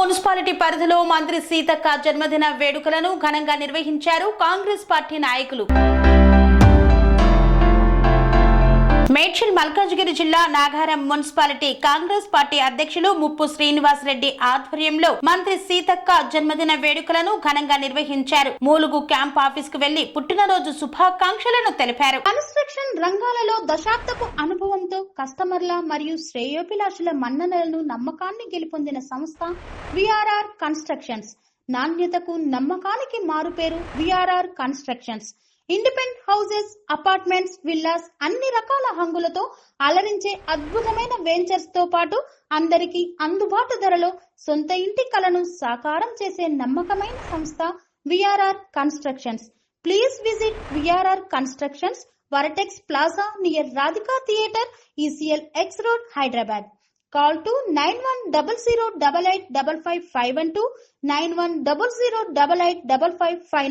Municipality పరిధిలో మంత్రి సీతక్క జన్మదిన వేడుకలను ఘనంగా నిర్వహించారు కాంగ్రెస్ పార్టీ నాయకులు. మేడ్చల్ మల్కాజ్గిరి జిల్లా నాగారం మున్సిపాలిటీ కాంగ్రెస్ పార్టీ అధ్యక్షులు ముప్పు శ్రీనివాస్ రెడ్డి ఆధ్వర్యంలో మంత్రి సీతక్క జన్మదిన వేడుకలను ఘనంగా నిర్వహించారు. మూలుగు క్యాంప్ ఆఫీస్ కు వెళ్లి పుట్టినరోజు శుభాకాంక్షలను తెలిపారు. కన్స్ట్రక్షన్ రంగాలలో దశాబ్దపు అనుభవంతో కస్టమర్ల మరియు శ్రేయోభిలాషుల మన్ననలను నమ్మకాన్ని గెలుపొందిన సంస్థ విఆర్ఆర్ కన్స్ట్రక్షన్స్. నాణ్యతకు నమ్మకానికి మారుపేరు VRR constructions. Independent houses, apartments, villas అన్ని రకాల హంగులతో అలరించే అద్భుతమైన వెంచర్స్ తో పాటు అందరికీ అందుబాటు ధరలో సొంత ఇంటి కలను సాకారం చేసే నమ్మకమైన సంస్థ VRR constructions. Please visit VRR constructions, వరటెక్స్ plaza near Radhika theatre, ECL X Road, Hyderabad. Call to 910088555512 9100885555.